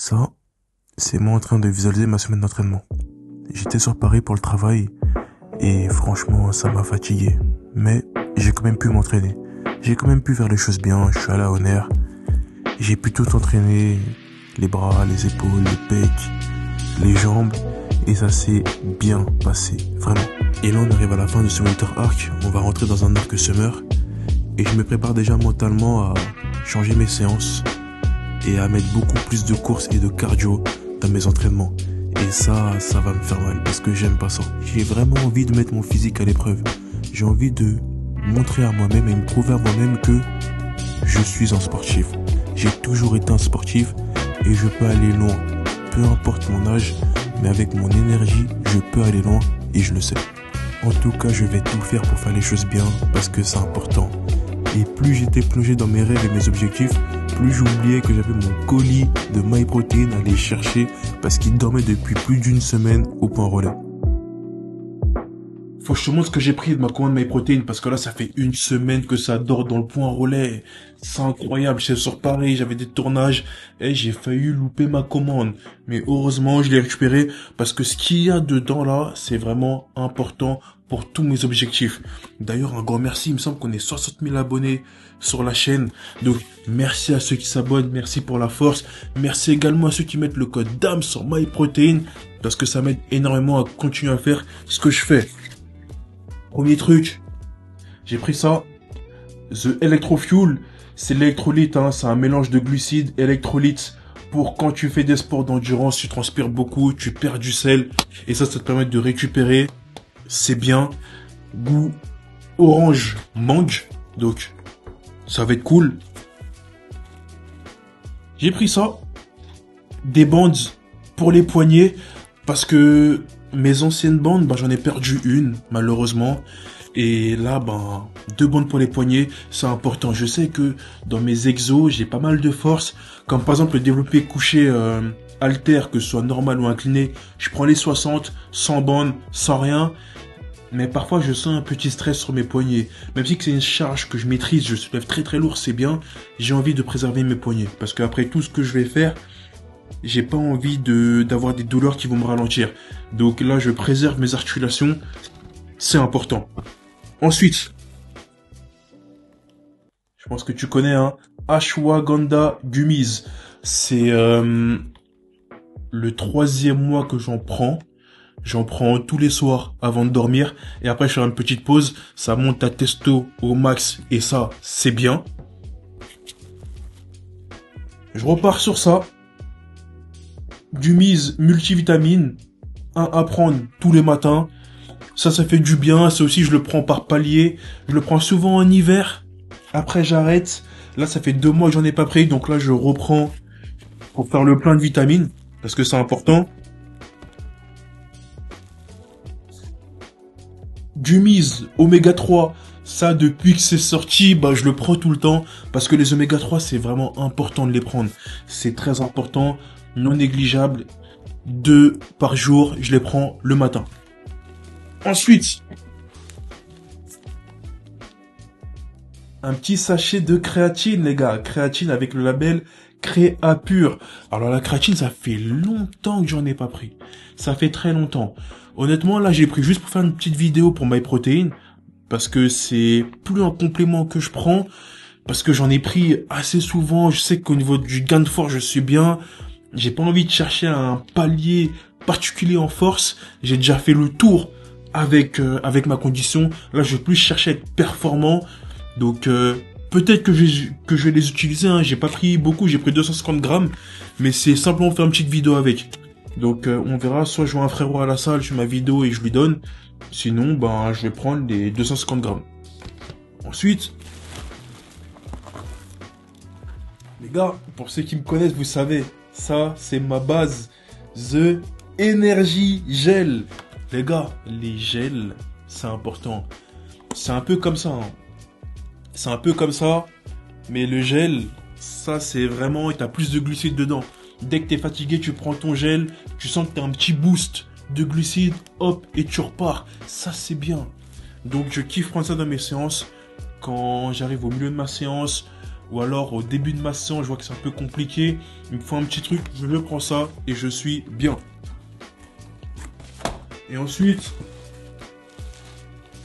Ça, c'est moi en train de visualiser ma semaine d'entraînement. J'étais sur Paris pour le travail et franchement, ça m'a fatigué. Mais j'ai quand même pu m'entraîner. J'ai quand même pu faire les choses bien, je suis allé à Honor. J'ai pu tout entraîner, les bras, les épaules, les pecs, les jambes. Et ça s'est bien passé, vraiment. Et là, on arrive à la fin de ce Winter Arc. On va rentrer dans un arc Summer. Et je me prépare déjà mentalement à changer mes séances et à mettre beaucoup plus de courses et de cardio dans mes entraînements. Et ça va me faire mal parce que j'aime pas ça. J'ai vraiment envie de mettre mon physique à l'épreuve. J'ai envie de montrer à moi-même et me prouver à moi-même que je suis un sportif. J'ai toujours été un sportif et je peux aller loin. Peu importe mon âge, mais avec mon énergie, je peux aller loin et je le sais. En tout cas, je vais tout faire pour faire les choses bien parce que c'est important. Et plus j'étais plongé dans mes rêves et mes objectifs, plus j'oubliais que j'avais mon colis de MyProtein à aller chercher parce qu'il dormait depuis plus d'une semaine au point relais. Faut que je te montre ce que j'ai pris de ma commande MyProtein parce que là ça fait une semaine que ça dort dans le point relais. C'est incroyable, j'étais sur Paris, j'avais des tournages et j'ai failli louper ma commande. Mais heureusement je l'ai récupéré parce que ce qu'il y a dedans là, c'est vraiment important pour tous mes objectifs. D'ailleurs un grand merci, il me semble qu'on est 60 000 abonnés sur la chaîne. Donc merci à ceux qui s'abonnent, merci pour la force. Merci également à ceux qui mettent le code DAM sur MyProtein parce que ça m'aide énormément à continuer à faire ce que je fais. Premier truc, j'ai pris ça, The Electrofuel, c'est l'électrolyte, c'est un mélange de glucides, électrolytes, pour quand tu fais des sports d'endurance, tu transpires beaucoup, tu perds du sel, et ça te permet de récupérer, c'est bien, goût orange mangue, donc ça va être cool. J'ai pris ça, des bandes pour les poignets, parce que mes anciennes bandes, j'en ai perdu une, malheureusement. Et là, 2 bandes pour les poignets, c'est important. Je sais que dans mes exos, j'ai pas mal de force. Comme par exemple le développé couché halter, que ce soit normal ou incliné. Je prends les 60, sans bandes, sans rien. Mais parfois, je sens un petit stress sur mes poignets. Même si c'est une charge que je maîtrise, je soulève très très lourd, c'est bien. J'ai envie de préserver mes poignets. Parce qu'après tout ce que je vais faire, j'ai pas envie d'avoir des douleurs qui vont me ralentir. Donc là, je préserve mes articulations. C'est important. Ensuite, je pense que tu connais, Ashwagandha Gummies. C'est le 3e mois que j'en prends. J'en prends tous les soirs avant de dormir. Et après, je fais une petite pause. Ça monte ta testo au max. Et ça, c'est bien. Je repars sur ça. Gummies multivitamine, à prendre tous les matins. Ça fait du bien. C'est aussi, je le prends par palier. Je le prends souvent en hiver. Après, j'arrête. Là, ça fait 2 mois que j'en ai pas pris. Donc là, je reprends pour faire le plein de vitamines. Parce que c'est important. Gummies oméga 3. Ça, depuis que c'est sorti, je le prends tout le temps. Parce que les oméga 3, c'est vraiment important de les prendre. C'est très important. Non négligeable, 2 par jour, je les prends le matin. Ensuite, un petit sachet de créatine, les gars. Créatine avec le label Créapure. Alors la créatine, ça fait longtemps que j'en ai pas pris. Ça fait très longtemps. Honnêtement, là, j'ai pris juste pour faire une petite vidéo pour MyProtein. Parce que c'est plus un complément que je prends. Parce que j'en ai pris assez souvent. Je sais qu'au niveau du gain de force, je suis bien. J'ai pas envie de chercher un palier particulier en force. J'ai déjà fait le tour avec ma condition. Là, je vais plus chercher à être performant. Donc, peut-être que je vais les utiliser. J'ai pas pris beaucoup. J'ai pris 250 grammes. Mais c'est simplement faire une petite vidéo avec. Donc, on verra. Soit je vois un frérot à la salle, je fais ma vidéo et je lui donne. Sinon, je vais prendre les 250 grammes. Ensuite, les gars, pour ceux qui me connaissent, vous savez, ça, c'est ma base. The Energy Gel. Les gars, les gels, c'est important. C'est un peu comme ça. C'est un peu comme ça. Mais le gel, ça, c'est vraiment... T'as plus de glucides dedans. Dès que t'es fatigué, tu prends ton gel. Tu sens que t'as un petit boost de glucides. Hop, et tu repars. Ça, c'est bien. Donc, je kiffe prendre ça dans mes séances. Quand j'arrive au milieu de ma séance... ou alors au début de ma séance, je vois que c'est un peu compliqué, il me faut un petit truc, je prends ça et je suis bien. Et ensuite,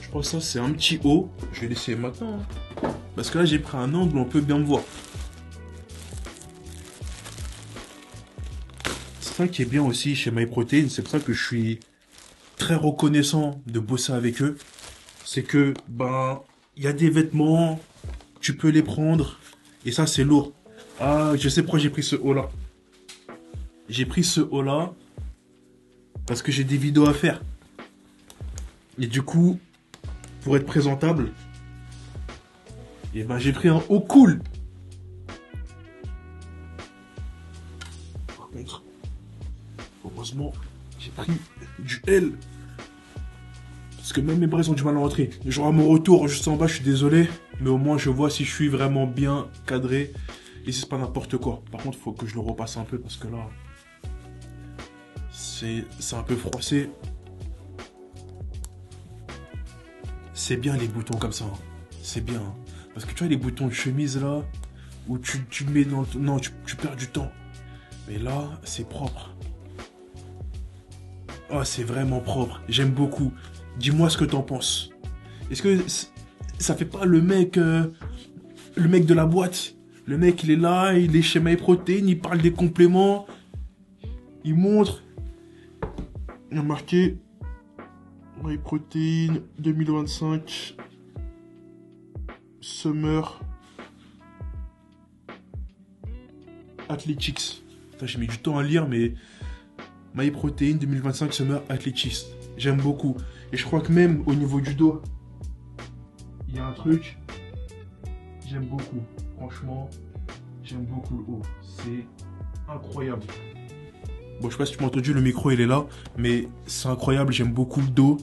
je pense que ça c'est un petit haut, je vais l'essayer maintenant, hein. Parce que là j'ai pris un angle où on peut bien me voir. C'est ça qui est bien aussi chez MyProtein, c'est pour ça que je suis très reconnaissant de bosser avec eux. C'est que, ben, il y a des vêtements, tu peux les prendre, et ça c'est lourd. Ah, je sais pourquoi j'ai pris ce haut là. J'ai pris ce haut là parce que j'ai des vidéos à faire. Et du coup, pour être présentable, et ben j'ai pris un haut cool. Par contre, heureusement, j'ai pris du L. Parce que même mes bras ont du mal à rentrer. Genre à mon retour juste en bas, je suis désolé. Mais au moins, je vois si je suis vraiment bien cadré. Et si c'est pas n'importe quoi. Par contre, il faut que je le repasse un peu parce que là, c'est un peu froissé. C'est bien les boutons comme ça. Hein. C'est bien. Hein. Parce que tu vois les boutons de chemise là, où tu mets dans le... Non, tu perds du temps. Mais là, c'est propre. Oh, c'est vraiment propre. J'aime beaucoup. Dis-moi ce que t'en penses. Est-ce que ça fait pas le mec de la boîte? Le mec, il est là, il est chez MyProtein, il parle des compléments, il montre. Il a marqué MyProtein 2025 Summer Athletics. J'ai mis du temps à lire, mais MyProtein 2025 Summer Athletics. J'aime beaucoup. Et je crois que même au niveau du dos, il y a un truc. J'aime beaucoup. Franchement, j'aime beaucoup le haut. C'est incroyable. Bon, je sais pas si tu m'as entendu, le micro il est là. Mais c'est incroyable, j'aime beaucoup le dos.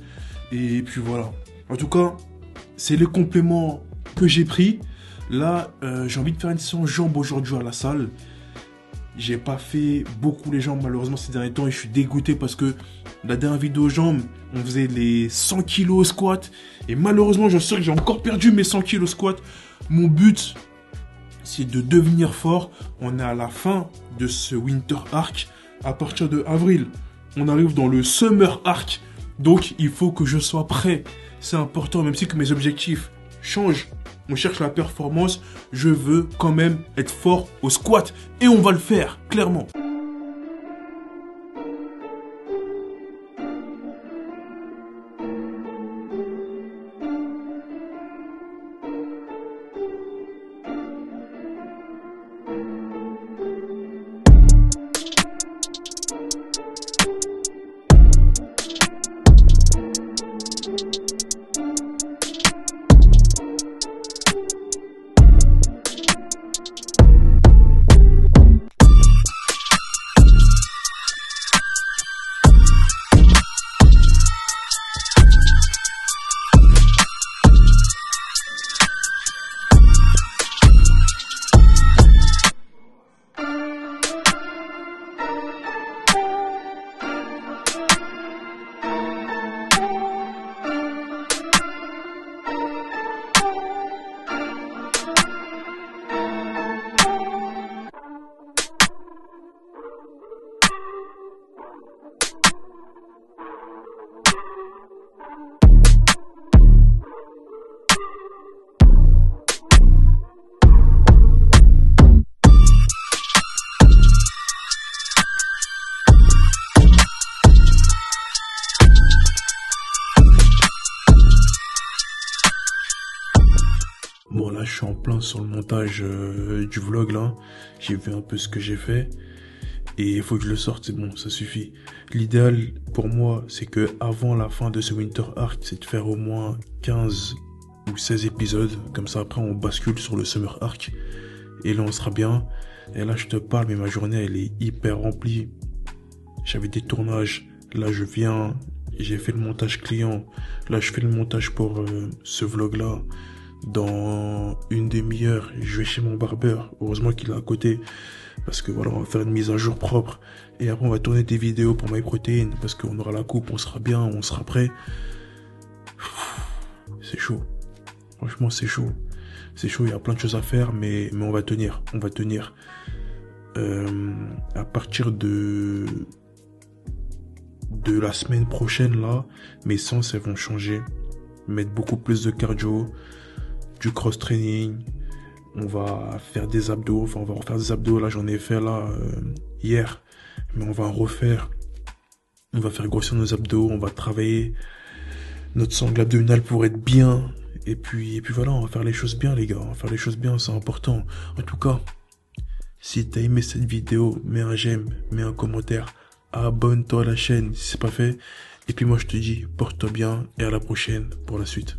Et puis voilà. En tout cas, c'est les compléments que j'ai pris. Là, j'ai envie de faire une séance jambes aujourd'hui à la salle. J'ai pas fait beaucoup les jambes malheureusement ces derniers temps et je suis dégoûté parce que la dernière vidéo jambes, on faisait les 100 kg au squat et malheureusement je sais que j'ai encore perdu mes 100 kg au squat. Mon but c'est de devenir fort. On est à la fin de ce Winter Arc. À partir de avril, on arrive dans le Summer Arc. Donc il faut que je sois prêt. C'est important même si que mes objectifs changent. On cherche la performance, je veux quand même être fort au squat. Et on va le faire, clairement. Bon là je suis en plein sur le montage du vlog là. J'ai vu un peu ce que j'ai fait. Et il faut que je le sorte, c'est bon, ça suffit. L'idéal pour moi c'est que avant la fin de ce Winter Arc, c'est de faire au moins 15 ou 16 épisodes. Comme ça après on bascule sur le Summer Arc. Et là on sera bien. Et là je te parle mais ma journée elle est hyper remplie. J'avais des tournages. Là je viens, j'ai fait le montage client. Là je fais le montage pour ce vlog là. Dans une demi-heure, je vais chez mon barbeur. Heureusement qu'il est à côté. Parce que voilà, on va faire une mise à jour propre. Et après, on va tourner des vidéos pour MyProtein. Parce qu'on aura la coupe, on sera bien, on sera prêt. C'est chaud. Franchement, c'est chaud. C'est chaud, il y a plein de choses à faire, mais on va tenir. On va tenir. À partir de la semaine prochaine, là, mes sens, elles vont changer. Mettre beaucoup plus de cardio, du cross-training. On va faire des abdos. Enfin, on va refaire des abdos. Là, j'en ai fait, là, hier. Mais on va en refaire. On va faire grossir nos abdos. On va travailler notre sangle abdominale pour être bien. Et puis voilà, on va faire les choses bien, les gars. On va faire les choses bien, c'est important. En tout cas, si t'as aimé cette vidéo, mets un j'aime, mets un commentaire, abonne-toi à la chaîne si c'est pas fait. Et puis moi, je te dis, porte-toi bien et à la prochaine pour la suite.